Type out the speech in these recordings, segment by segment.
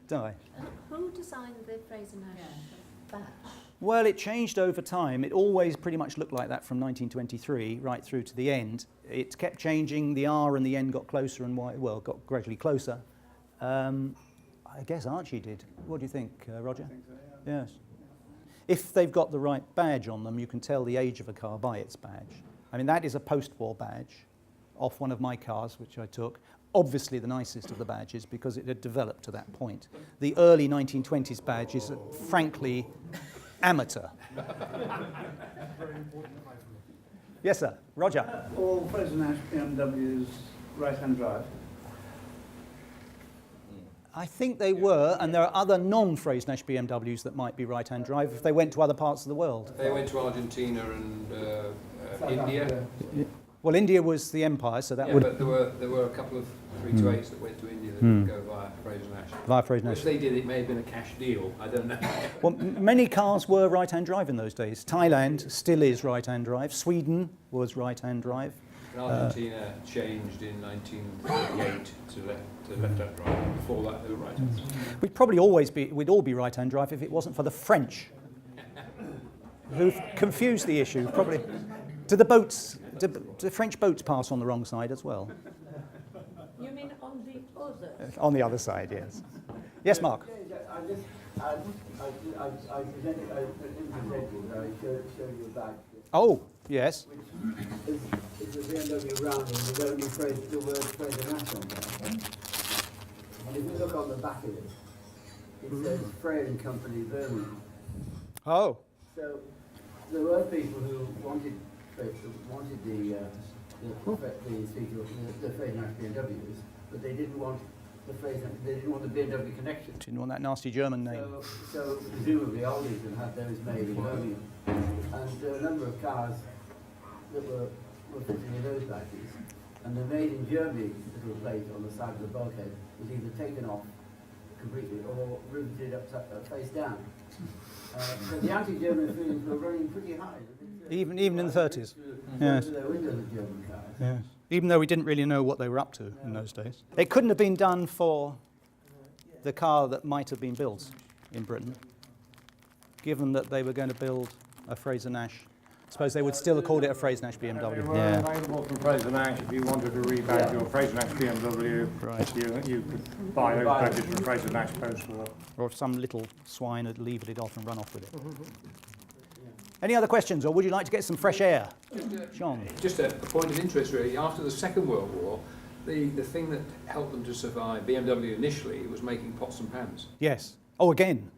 don't I? Who designed the Frazer Nash badge? Well, it changed over time. It always pretty much looked like that from 1923 right through to the end. It kept changing. The R and the N got closer and got gradually closer. I guess Archie did. What do you think, Roger? I think so, yeah. Yes. If they've got the right badge on them, you can tell the age of a car by its badge. I mean, that is a post-war badge off one of my cars, which I took. Obviously the nicest of the badges because it had developed to that point. The early 1920s badge is, frankly, amateur. Yes, sir. Roger. All Frazer Nash BMWs right-hand drive. I think they were, and there are other non-Frazer Nash BMWs that might be right-hand drive if they went to other parts of the world. They went to Argentina and India. Well, India was the empire, so that Yeah, would... but there were a couple of 328s that went to India that didn't go via Frazer Nash. Via Frazer Nash. If they did, it may have been a cash deal. I don't know. Well, many cars were right-hand drive in those days. Thailand still is right-hand drive. Sweden was right-hand drive. And Argentina changed in 1938 to left-hand drive. Before that, they were right-hand drive. We'd all be right-hand drive if it wasn't for the French, who've confused the issue. Probably. Do the French boats pass on the wrong side as well? You mean on the other? On the other side, yes. Yes, Mark. I presented, I showed you a badge. Oh, yes. Which is the BMW rounding with only the word Frazer Nash on there. And if you look on the back of it, it says Frazer and Company Birmingham. Oh. So there were people who wanted the Frazer Nash BMWs, but they didn't want they didn't want the BMW Connection. Didn't want that nasty German name. So presumably Aldington had those made in Birmingham. And there were a number of cars that were fitting in those badges. And the made in Germany little plate on the side of the bulkhead was either taken off completely or riveted up face down. So the anti-German feelings were running pretty high. Even in the 30s. Yes. To the windows of German cars. Yes. Even though we didn't really know what they were up to in those days. It couldn't have been done for the car that might have been built in Britain, given that they were going to build a Frazer Nash. I suppose they would still have called it a Frazer Nash BMW. They were available from Frazer Nash. If you wanted to rebadge your Frazer Nash BMW, Right. you could buy those badges from Frazer Nash post-war. Or if some little swine had levered it off and run off with it. Any other questions, or would you like to get some fresh air? Sean? Just a point of interest, really. After the Second World War, the thing that helped them to survive, BMW initially, was making pots and pans. Yes. Oh, again.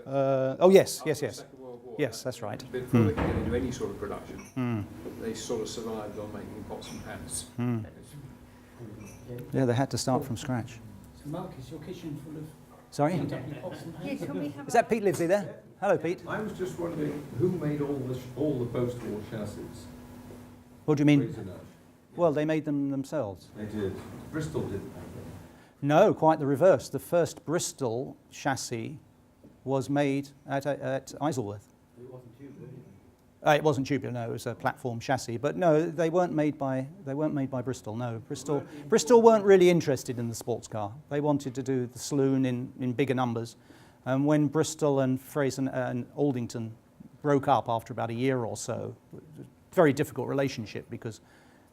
Oh, yes, yes, After the yes. Second World War, Yes, that's right. Before they could get into any sort of production, they sort of survived on making pots and pans. Yeah, they had to start from scratch. So Mark, is your kitchen full of Sorry? BMW pots and Yeah, pans? can we have Is that Pete Livesey there? Hello, Pete. I was just wondering who made all the post-war chassis? What do you mean? Frazer Nash. Well, they made them themselves. They did. Bristol didn't make them. No, quite the reverse. The first Bristol chassis was made at Isleworth. It wasn't tubular. It wasn't tubular, no. It was a platform chassis. But no, they weren't made by Bristol. No, Bristol weren't really interested in the sports car. They wanted to do the saloon in bigger numbers. And when Bristol and Frazer and Aldington broke up after about a year or so, very difficult relationship because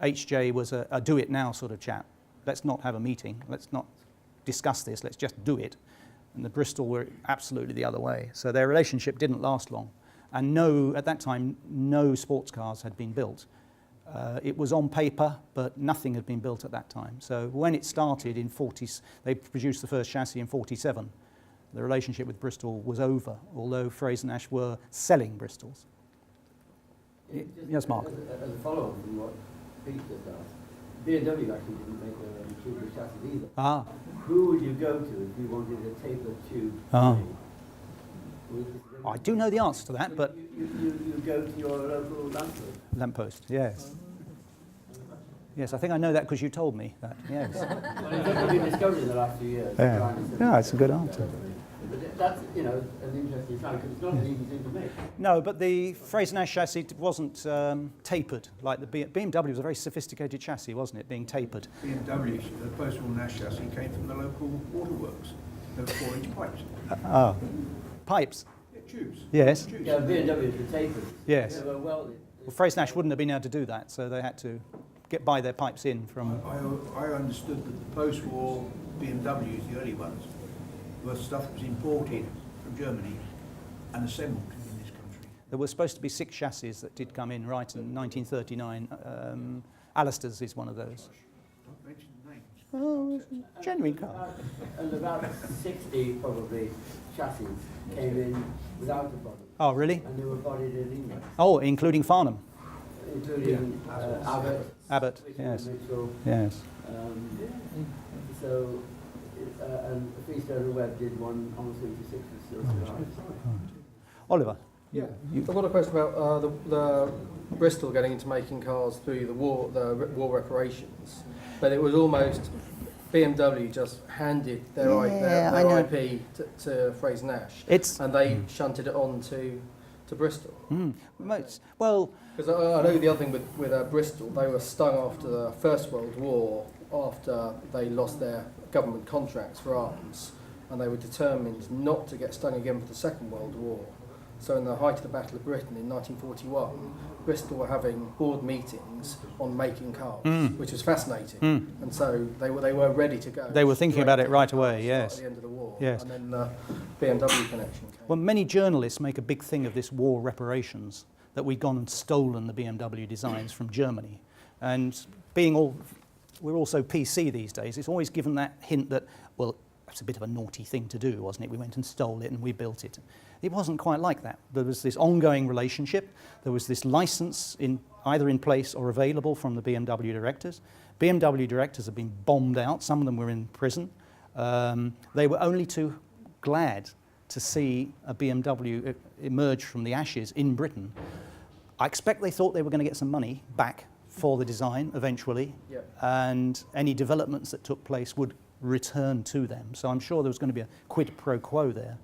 HJ was a do-it-now sort of chap. Let's not have a meeting. Let's not discuss this. Let's just do it. And the Bristol were absolutely the other way. So their relationship didn't last long. And at that time, no sports cars had been built. It was on paper, but nothing had been built at that time. So when it started in they produced the first chassis in 47. The relationship with Bristol was over, although Frazer Nash were selling Bristols. Yes, Mark. As a follow-up from what Pete just asked, BMW actually didn't make a tubular chassis either. Ah. Who would you go to if you wanted a tapered tube? I do know the answer to that, but... You go to your local lamppost. Lamppost, yes. Yes, I think I know that because you told me that, yes. Well, it's only been discovered in the last few years. Yeah, it's a good answer. But that's, an interesting sign, because it's not an easy thing to make. No, but the Frazer Nash chassis wasn't tapered like the BMW was a very sophisticated chassis, wasn't it, being tapered? BMW, the post-war Nash chassis, came from the local waterworks. Those 4-inch pipes. Oh, pipes. Yeah, tubes. Yes. Tubes. Yeah, BMWs were tapered. Yes. They were welded. Well, Frazer Nash wouldn't have been able to do that, so they had to buy their pipes in from. I understood that the post-war BMWs, the early ones, were stuff that was imported from Germany and assembled in this country. There were supposed to be 6 chassis that did come in right in 1939. Alistair's is one of those. Don't mention the names. Oh, it's a genuine car. And about 60 probably chassis came in without a body. Oh, really? And they were bodied in England, Oh, including Farnham. including Abbott, Abbott, Whittle, yes. Mitchell. Yes. So, and Freestone and Webb did one on 36 and still survives. Oliver. Yeah, You- I've got a question about the Bristol getting into making cars through the war reparations, but it was almost BMW just handed their, Yeah, I know. IP to Frazer Nash, It's and they shunted it on to Bristol. well, Because I know the other thing with Bristol, they were stung after the First World War, after they lost their government contracts for arms, and they were determined not to get stung again for the Second World War. So in the height of the Battle of Britain in 1941, Bristol were having board meetings on making cars, which was fascinating. And so they were ready to go. They were thinking straight about it to right the away, cars yes. At the end of the war. Yes. And then the BMW Connection came. well, many journalists make a big thing of this war reparations, that we'd gone and stolen the BMW designs from Germany. And we're all so PC these days, it's always given that hint that, well, it's a bit of a naughty thing to do, wasn't it? We went and stole it and we built it. It wasn't quite like that. There was this ongoing relationship. There was this license either in place or available from the BMW directors. BMW directors have been bombed out. Some of them were in prison. They were only too glad to see a BMW emerge from the ashes in Britain. I expect they thought they were going to get some money back for the design eventually, Yep. and any developments that took place would return to them. So I'm sure there was going to be a quid pro quo there.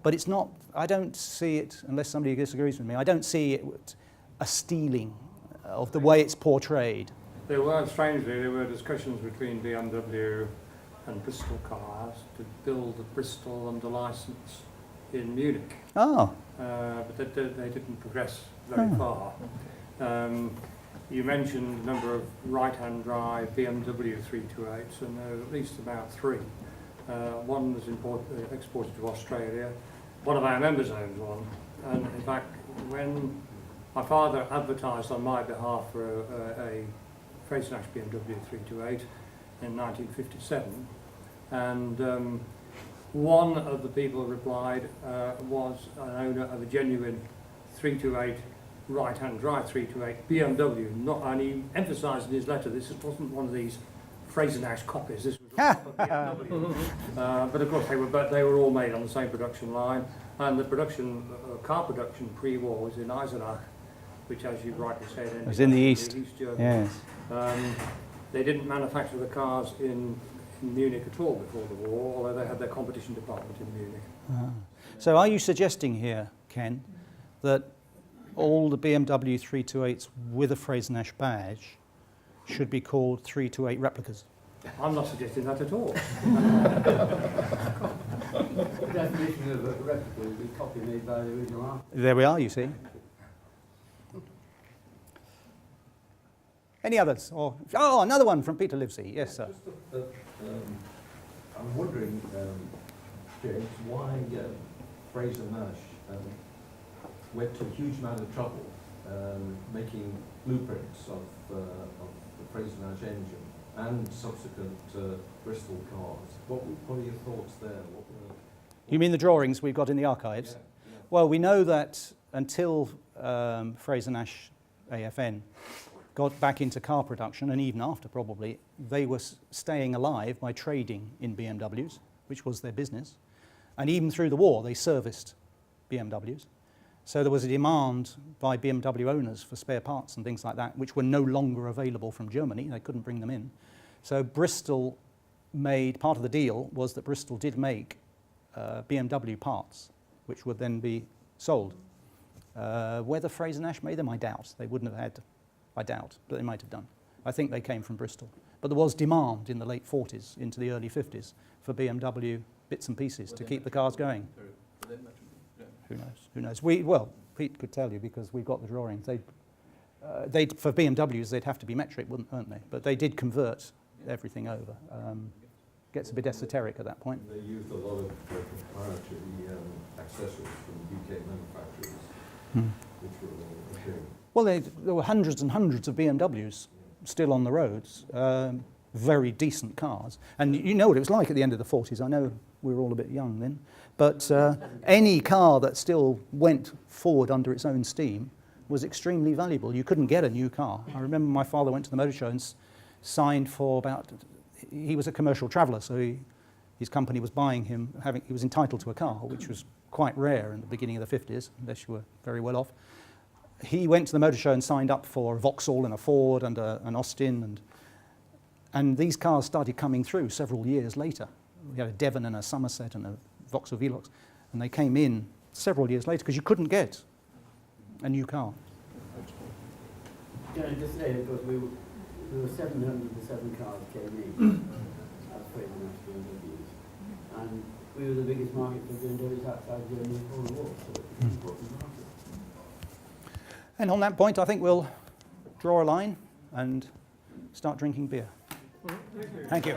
But it's not, I don't see it, unless somebody disagrees with me, I don't see it a stealing of the way it's portrayed. There were discussions between BMW and Bristol Cars to build a Bristol under licence in Munich, Oh, but they didn't progress very far. You mentioned a number of right-hand drive BMW 328s, and there are at least about 3. One was exported to Australia. One of our members owns one, and in fact, when my father advertised on my behalf for a Frazer Nash BMW 328 in 1957, and one of the people who replied was an owner of a genuine 328 right-hand drive 328 BMW, and he emphasised in his letter this wasn't one of these Frazer Nash copies. This was a proper BMW. But of course, they were all made on the same production line, and the car production pre-war was in Eisenach, which, as you rightly said, it was in the east. Germany. Yes. They didn't manufacture the cars in Munich at all before the war, although they had their competition department in Munich. So are you suggesting here, Ken, that all the BMW 328s with a Frazer Nash badge should be called 328 replicas? I'm not suggesting that at all. The definition of a replica would be copy made by the original artist. There we are, you see. Any others? Oh, another one from Peter Livesey. Yes, sir. I'm wondering, James, why Frazer Nash went to a huge amount of trouble making blueprints of the Frazer Nash engine and subsequent Bristol cars. What are your thoughts there? You mean the drawings we've got in the archives? Yeah. Well, we know that until Frazer Nash AFN got back into car production, and even after probably, they were staying alive by trading in BMWs, which was their business. And even through the war, they serviced BMWs. So there was a demand by BMW owners for spare parts and things like that, which were no longer available from Germany. They couldn't bring them in. So Bristol made, part of the deal was that Bristol did make BMW parts, which would then be sold. Whether Frazer Nash made them, I doubt. They wouldn't have had, I doubt, but they might have done. I think they came from Bristol. But there was demand in the late 40s into the early 50s for BMW bits and pieces to keep the cars going. Were they metal? Who knows? Who knows? Well, Pete could tell you because we've got the drawings. They'd for BMWs, they'd have to be metric, weren't they? But they did convert everything over. Gets a bit esoteric at that point. They used a lot of proprietary accessories from UK manufacturers, which were all okay. Well, there were hundreds and hundreds of BMWs still on the roads, very decent cars. And you know what it was like at the end of the 40s. I know we were all a bit young then. But any car that still went forward under its own steam was extremely valuable. You couldn't get a new car. I remember my father went to the motor show and signed for about... He was a commercial traveller, so his company was buying him, he was entitled to a car, which was quite rare in the beginning of the 50s, unless you were very well off. He went to the motor show and signed up for a Vauxhall and a Ford and an Austin, and these cars started coming through several years later. We had a Devon and a Somerset and a Vauxhall Velox, and they came in several years later because you couldn't get a new car. Yeah, just say, of course, there were 707 cars came in as Frazer Nash BMWs, and we were the biggest market for BMWs outside Germany before the war, so it's an important market. And on that point, I think we'll draw a line and start drinking beer. Thank you.